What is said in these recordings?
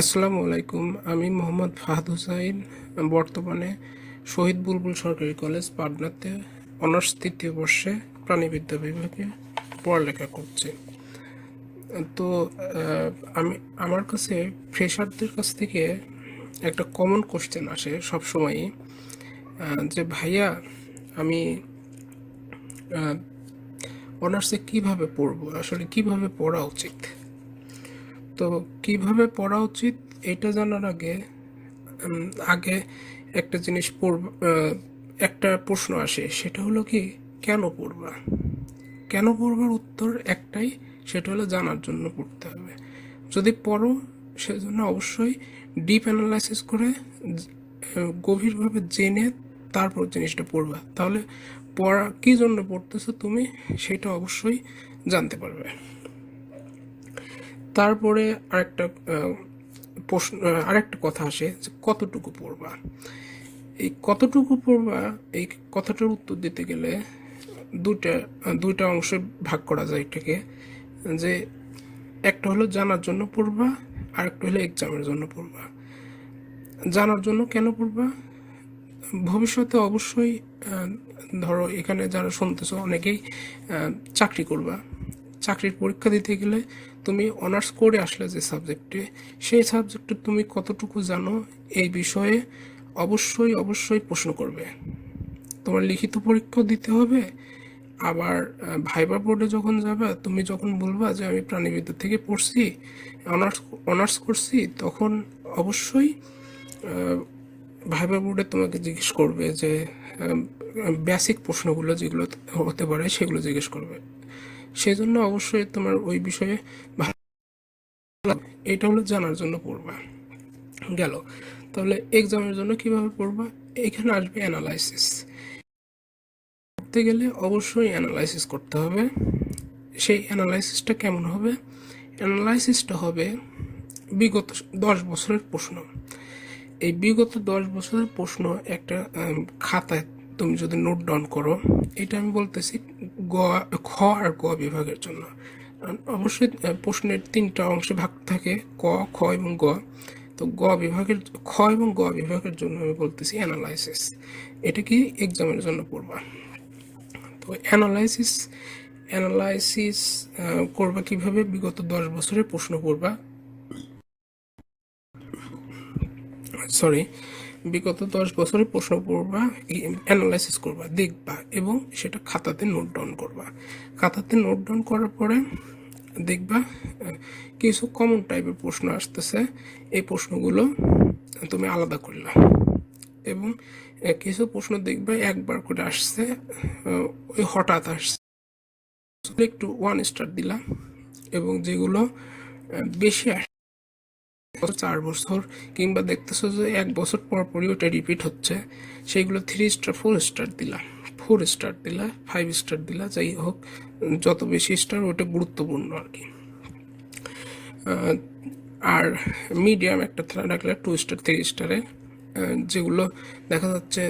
আসসালামু আলাইকুম। আমি মোহাম্মদ ফাহাদ হুসাইন। বর্তমানে শহীদ বুলবুল সরকারি কলেজ পাবনাতে অনার্স তৃতীয় বর্ষে প্রাণীবিদ্যা বিভাগে পড়ালেখা করছি। তো আমি আমার কাছে ফ্রেশারদের কাছ থেকে একটা কমন কোশ্চেন আসে সবসময়ই, যে ভাইয়া আমি অনার্সে কিভাবে পড়বো, আসলে কিভাবে পড়া উচিত। তো কিভাবে পড়া উচিত এটা জানার আগে আগে একটা জিনিস একটা প্রশ্ন আসে, সেটা হলো কি, কেন পড়বা। কেন পড়বার উত্তর একটাই, সেটা হলো জানার জন্য পড়তে হবে। যদি পড়ো সেজন্য অবশ্যই ডিপ অ্যানালাইসিস করে গভীরভাবে জেনে তারপর জিনিসটা পড়বা, তাহলে পড়া কী জন্য পড়তেছো তুমি সেটা অবশ্যই জানতে পারবে। তারপরে প্রশ্ন আরেকটা কথা আসে যে কতটুকু পড়বা। এই কতটুকু পড়বা, এই কথাটার উত্তর দিতে গেলে দুইটা দুইটা অংশে ভাগ করা যায় এটাকে, যে একটা হলো জানার জন্য পড়বা, আর একটা হলো এক্সামের জন্য পড়বা। জানার জন্য কেন পড়বা, ভবিষ্যতে অবশ্যই ধরো এখানে যারা শুনতেছো অনেকেই চাকরি করবা। চাকরির পরীক্ষা দিতে গেলে তুমি অনার্স করে আসলে যে সাবজেক্টে, সেই সাবজেক্টে তুমি কতটুকু জানো এই বিষয়ে অবশ্যই অবশ্যই প্রশ্ন করবে। তোমার লিখিত পরীক্ষাও দিতে হবে। আবার ভাইবা বোর্ডে যখন যাবে, তুমি যখন বলবা যে আমি প্রাণীবিদ্যা থেকে পড়ছি, অনার্স অনার্স করছি, তখন অবশ্যই ভাইবা বোর্ডে তোমাকে জিজ্ঞেস করবে যে বেসিক প্রশ্নগুলো যেগুলো হতে পারে সেগুলো জিজ্ঞেস করবে। সেই জন্য অবশ্যই তোমার ওই বিষয়ে এটা হলো জানার জন্য পড়বা। গেল। তাহলে এক্সামের জন্য কিভাবে পড়বা, এখানে আসবে অ্যানালাইসিস। পড়তে গেলে অবশ্যই অ্যানালাইসিস করতে হবে। সেই অ্যানালাইসিসটা কেমন হবে, অ্যানালাইসিসটা হবে বিগত 10 বছরের প্রশ্ন। এই বিগত 10 বছরের প্রশ্ন একটা খাতায় তুমি যদি নোট ডাউন করো, এটা আমি বলতেছি গ, খ আর গ বিভাগের জন্য। অবশ্যই প্রশ্নের 3টা অংশে ভাগ থাকে, ক, খ এবং গ। তো খ এবং গ বিভাগের জন্য আমি বলতেছি অ্যানালাইসিস। এটা কি এক্সামের জন্য পড়বা। তো অ্যানালাইসিস করবা কিভাবে, বিগত 10 বছরের প্রশ্ন পড়বা, সরি, বিগত 10 বছরের প্রশ্ন পড়বা, অ্যানালাইসিস করবা, দেখবা এবং সেটা খাতাতে নোট ডাউন করবা। খাতাতে নোট ডাউন করার পরে দেখবা কিছু কমন টাইপের প্রশ্ন আসতেছে, এই প্রশ্নগুলো তুমি আলাদা করলা। এবং কিছু প্রশ্ন দেখবে একবার করে আসছে, ওই হঠাৎ আসছে, একটু 1 স্টার দিলা। এবং যেগুলো বেশি 4 বছর কিংবা দেখতেছো যে 1 বছর পর পরই ওটা রিপিট হচ্ছে, সেইগুলো 3 স্টার 4 স্টার দিলা, 4 স্টার দিলা, 5 স্টার দিলা, যাই হোক যত বেশি স্টার ওটা গুরুত্বপূর্ণ আর কি। আর মিডিয়াম একটা রাখলে 2 স্টার 3 স্টারে, যেগুলো দেখা যাচ্ছে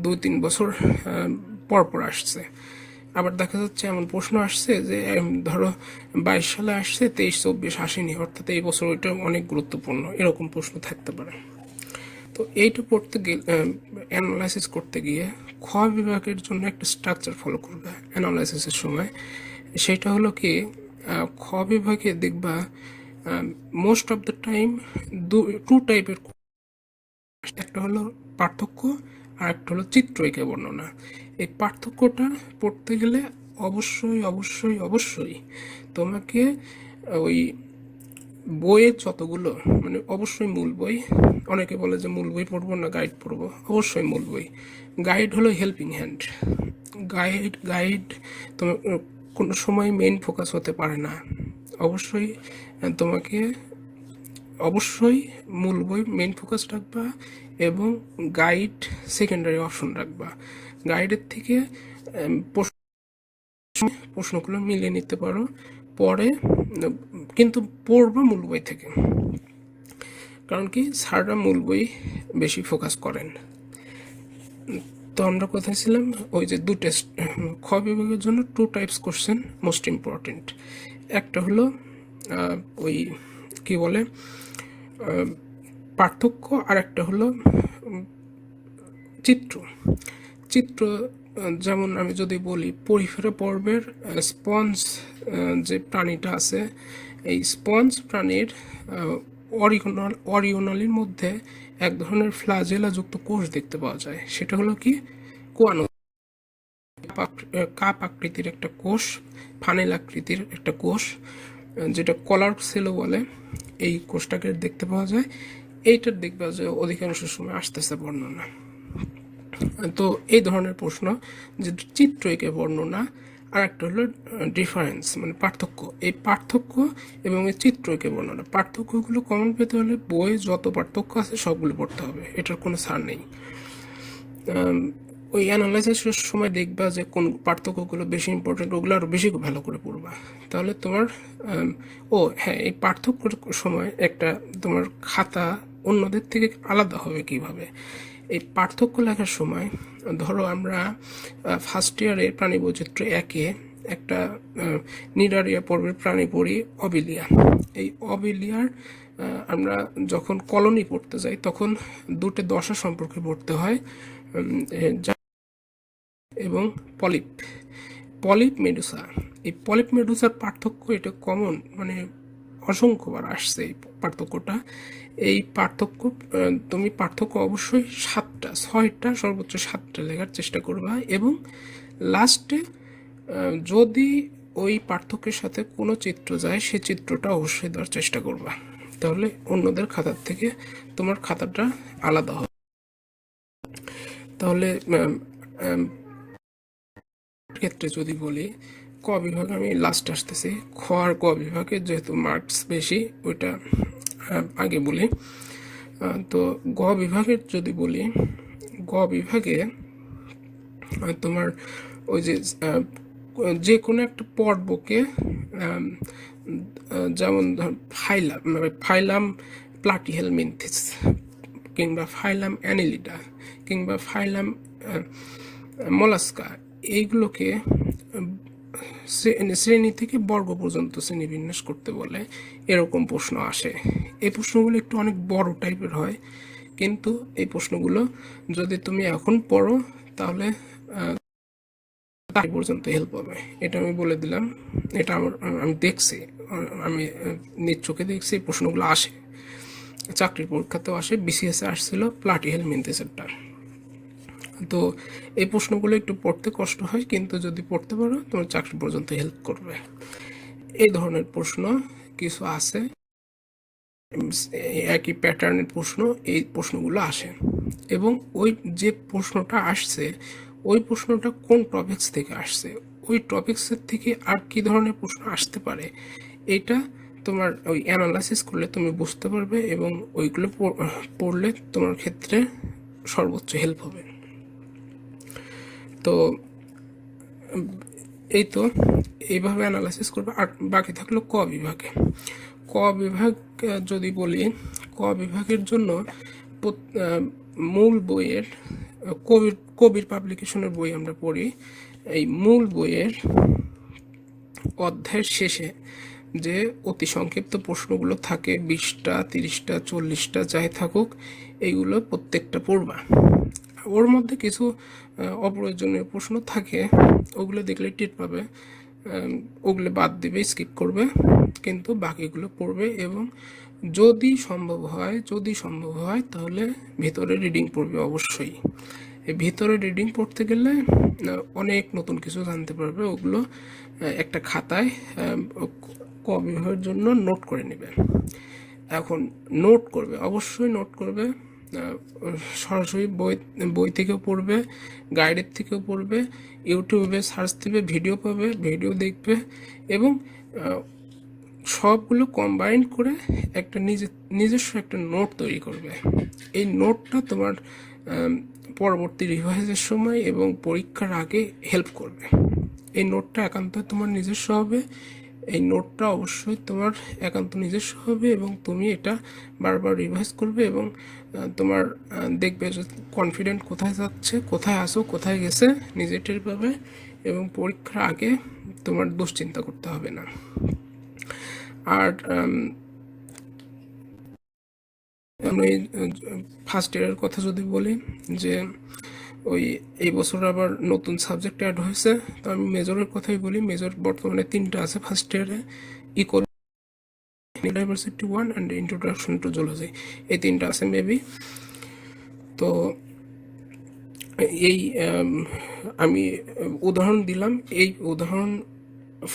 2-3 বছর পর পর আসছে। আবার দেখা যাচ্ছে এমন প্রশ্ন আসছে যে ধরো 22 সালে আসছে, 23-24 আসেনি, অর্থাৎ এই বছর ওইটা অনেক গুরুত্বপূর্ণ, এরকম প্রশ্ন থাকতে পারে। তো এইটা পড়তে গেলে, অ্যানালাইসিস করতে গিয়ে খ বিভাগের জন্য একটা স্ট্রাকচার ফলো করবে অ্যানালাইসিসের সময়। সেটা হলো কি, খ বিভাগে দেখবা মোস্ট অফ দ্য টাইম 2 টাইপের, একটা হলো পার্থক্য আর একটা হলো চিত্র এঁকে বর্ণনা। এই পার্থক্যটা পড়তে গেলে অবশ্যই অবশ্যই অবশ্যই তোমাকে ওই বইয়ের যতগুলো, মানে অবশ্যই মূল বই, অনেকে বলে যে মূল বই পড়বো না গাইড পড়বো, অবশ্যই মূল বই। গাইড হলো হেল্পিং হ্যান্ড। গাইড তোমার কোনো সময় মেইন ফোকাস হতে পারে না। অবশ্যই তোমাকে অবশ্যই মূল বই মেইন ফোকাস রাখবা এবং গাইড সেকেন্ডারি অপশন রাখবা। গাইডের থেকে প্রশ্নগুলো মিলিয়ে নিতে পারো পরে, কিন্তু পড়বা মূল বই থেকে। কারণ কি, স্যাররা মূল বই বেশি ফোকাস করেন। তো আমরা কোথায় ছিলাম, ওই যে দুটো খ বিভাগের জন্য 2 টাইপস কোশ্চেন মোস্ট ইম্পর্টেন্ট। একটা হলো ওই কি বলে পার্থক্য। আর একটা হলো চিত্র। চিত্র যেমন আমি যদি বলি পরিফেরা পর্বের স্পঞ্জ যে প্রাণীটা আছে, এই স্পঞ্জ প্রাণীর অরিওনালির মধ্যে এক ধরনের ফ্লাজেলাযুক্ত কোষ দেখতে পাওয়া যায়। সেটা হলো কি কোয়ানো, কাপ আকৃতির একটা কোষ, ফানেল আকৃতির একটা কোষ, যেটা কলার সেলও বলে। এই কোষটাকে দেখতে পাওয়া যায়। এইটার দেখবা যে অধিকাংশ সময় আসতেছে বর্ণনা। তো এই ধরনের প্রশ্ন, যে চিত্র এঁকে বর্ণনা, আর একটা হলো ডিফারেন্স মানে পার্থক্য। এই পার্থক্য এবং এই চিত্র এঁকে বর্ণনা, পার্থক্যগুলো কমন পেতে হলে বই যত পার্থক্য আছে সবগুলো পড়তে হবে, এটার কোনো ছাড় নেই। ওই অ্যানালাইসিসের সময় দেখবা যে কোন পার্থক্যগুলো বেশি ইম্পর্টেন্ট, ওগুলো আরও বেশি ভালো করে পড়বা। তাহলে তোমার হ্যাঁ, এই পার্থক্যর সময় একটা তোমার খাতা অন্যদের থেকে আলাদা হবে কিভাবে। এই পার্থক্য লেখার সময় ধরো আমরা ফার্স্ট ইয়ারে প্রাণী বৈচিত্র্য একে একটা নিডারিয়া পর্বের প্রাণী পড়ি অবিলিয়া। এই অবিলিয়ার আমরা যখন কলোনি পড়তে যাই তখন দুটো দশা সম্পর্কে পড়তে হয়, এবং পলিপ পলিপ মেডুসা। এই পলিপ মেডুসার পার্থক্য এটা কমন, মানে অসংখ্যবার আসছে এই পার্থক্যটা। এই পার্থক্য তুমি পার্থক্য অবশ্যই 7টা 6টা সর্বোচ্চ 7টা লেখার চেষ্টা করবা, এবং লাস্টে যদি ওই পার্থক্যের সাথে কোনো চিত্র যায় সে চিত্রটা অবশ্যই দেওয়ার চেষ্টা করবা, তাহলে অন্যদের খাতার থেকে তোমার খাতাটা আলাদা হবে। তাহলে ক্ষেত্রে যদি বলি ক বিভাগ, আমি লাস্ট আসতেছি। খ আর ক বিভাগে যেহেতু মার্কস বেশি ওইটা আগে বলি। তো গ বিভাগের যদি বলি, গ বিভাগে তোমার ওই যে কোনো একটা পর্বকে যেমন ফাইলাম ফাইলাম প্লাটিহেলমিনথিস, কিংবা ফাইলাম অ্যানিলিডা, কিংবা ফাইলাম মলাস্কা, এইগুলোকে শ্রেণী থেকে বর্গ পর্যন্ত শ্রেণীবিন্যাস করতে বলে, এরকম প্রশ্ন আসে। এই প্রশ্নগুলো একটু অনেক বড় টাইপের হয়, কিন্তু এই প্রশ্নগুলো যদি তুমি এখন পড়ো তাহলে তাই পর্যন্ত হেল্প হবে, এটা আমি বলে দিলাম। এটা আমি দেখছি, আমি নিজ চোখে দেখছি এই প্রশ্নগুলো আসে, চাকরির পরীক্ষাতেও আসে, বিসিএসে আসছিল প্লাটিহেলমিনথিসেরটা। তো এই প্রশ্নগুলো একটু পড়তে কষ্ট হয়, কিন্তু যদি পড়তে পারো তোমার চাকরি পর্যন্ত হেল্প করবে। এই ধরনের প্রশ্ন কিছু আছে, একই প্যাটার্নের প্রশ্ন, এই প্রশ্নগুলো আসে। এবং ওই যে প্রশ্নটা আসছে ওই প্রশ্নটা কোন টপিক্স থেকে আসছে, ওই টপিক্সের থেকে আর কি ধরনের প্রশ্ন আসতে পারে, এটা তোমার ওই অ্যানালাইসিস করলে তুমি বুঝতে পারবে, এবং ওইগুলো পড়লে তোমার ক্ষেত্রে সর্বোচ্চ হেল্প হবে। তো এই তো এইভাবে অ্যানালাইসিস করবে। আর বাকি থাকলো ক বিভাগে। ক বিভাগ যদি বলি, ক বিভাগের জন্য মূল বইয়ের কবির পাবলিকেশনের বই আমরা পড়ি। এই মূল বইয়ের অধ্যায়ের শেষে যে অতি সংক্ষিপ্ত প্রশ্নগুলো থাকে, 20টা 30টা 40টা যাই থাকুক, এইগুলো প্রত্যেকটা পড়বা। ওর মধ্যে কিছু অপ্রয়োজনীয় প্রশ্ন থাকে, ওগুলো দেখলে টের পাবে, ওগুলো বাদ দিবে, স্কিপ করবে, কিন্তু বাকিগুলো পড়বে। এবং যদি সম্ভব হয় তাহলে ভিতরে রিডিং পড়বে অবশ্যই। এই ভিতরে রিডিং পড়তে গেলে অনেক নতুন কিছু জানতে পারবে। ওগুলো একটা খাতায় ক বিভাগের জন্য নোট করে নেবে। এখন নোট করবে, অবশ্যই নোট করবে, সরাসরি বই থেকেও পড়বে, গাইডের থেকেও পড়বে, ইউটিউবে সার্চ দিবে, ভিডিও পাবে, ভিডিও দেখবে, এবং সবগুলো কম্বাইন করে একটা নিজস্ব একটা নোট তৈরি করবে। এই নোটটা তোমার পরবর্তী রিভাইজের সময় এবং পরীক্ষার আগে হেল্প করবে। এই নোটটা একান্ত তোমার নিজস্ব হবে, এই নোটটা অবশ্যই তোমার একান্ত নিজস্ব হবে, এবং তুমি এটা বারবার রিভাইজ করবে, এবং তোমার দেখবে যে কনফিডেন্ট কোথায় যাচ্ছে, কোথায় আসো, কোথায় গেছে নিজে টের পাবে, এবং পরীক্ষার আগে তোমার দুশ্চিন্তা করতে হবে না। আর যেমন এই ফার্স্ট ইয়ারের কথা যদি বলি, যে ওই এই বছর আবার নতুন সাবজেক্ট অ্যাড হয়েছে। তো আমি মেজরের কথাই বলি, মেজর বর্তমানে 3টা আছে ফার্স্ট ইয়ারে, diversity 1 and introduction to zoology, এই 3টা আছে মেবি। তো এই আমি উদাহরণ দিলাম, এই উদাহরণ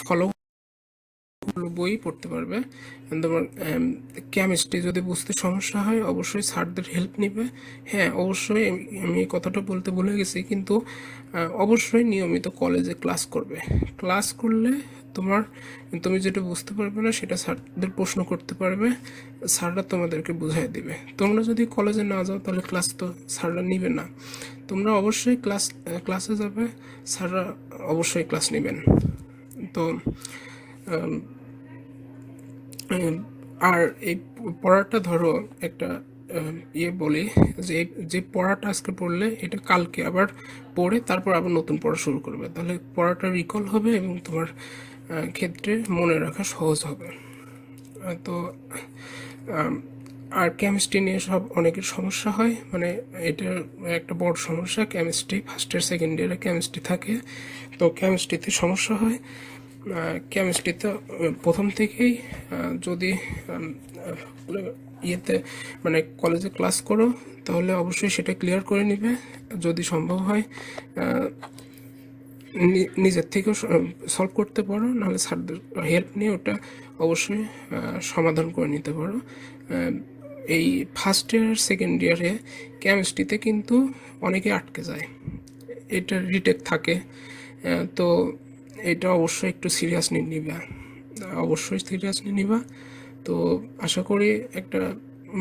ফলো বই পড়তে পারবে। তোমার কেমিস্ট্রি যদি বুঝতে সমস্যা হয় অবশ্যই স্যারদের হেল্প নিবে। হ্যাঁ, অবশ্যই আমি এই কথাটা বলতে ভুলে গেছি, কিন্তু অবশ্যই নিয়মিত কলেজে ক্লাস করবে। ক্লাস করলে তুমি যেটা বুঝতে পারবে না সেটা স্যারদের প্রশ্ন করতে পারবে, স্যাররা তোমাদেরকে বুঝাই দিবে। তোমরা যদি কলেজে না যাও তাহলে ক্লাস তো স্যাররা নিবে না। তোমরা অবশ্যই ক্লাসে যাবে, স্যাররা অবশ্যই ক্লাস নেবেন। তো আর এই পড়াটা ধরো একটা বলি, যে পড়াটা আজকে পড়লে এটা কালকে আবার পড়ে তারপর আবার নতুন পড়া শুরু করবে, তাহলে পড়াটা রিকল হবে এবং তোমার ক্ষেত্রে মনে রাখা সহজ হবে। তো আর কেমিস্ট্রি নিয়ে অনেকের সমস্যা হয়, মানে এটা একটা বড় সমস্যা। কেমিস্ট্রি ফার্স্ট ইয়ার সেকেন্ড ইয়ারে কেমিস্ট্রি থাকে, তো কেমিস্ট্রিতে সমস্যা হয়। কেমিস্ট্রিতে প্রথম থেকেই যদি ইয়েতে মানে কলেজে ক্লাস করো তাহলে অবশ্যই সেটা ক্লিয়ার করে নিবে। যদি সম্ভব হয় নিজের থেকেও সলভ করতে পারো, নাহলে স্যারদের হেল্প নিয়ে ওটা অবশ্যই সমাধান করে নিতে পারো। এই ফার্স্ট ইয়ার সেকেন্ড ইয়ারে কেমিস্ট্রিতে কিন্তু অনেকে আটকে যায়, এটা রিটেক থাকে। তো এটা অবশ্যই একটু সিরিয়াসলি নিবা, অবশ্যই সিরিয়াসলি নিবা। তো আশা করি একটা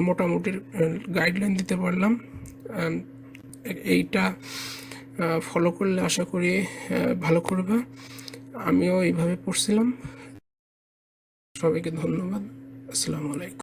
মোটামুটি গাইডলাইন দিতে পারলাম। এইটা ফলো করলে আশা করি ভালো করবে। আমিও এইভাবে পড়ছিলাম। সবাইকে ধন্যবাদ। আসসালামু আলাইকুম।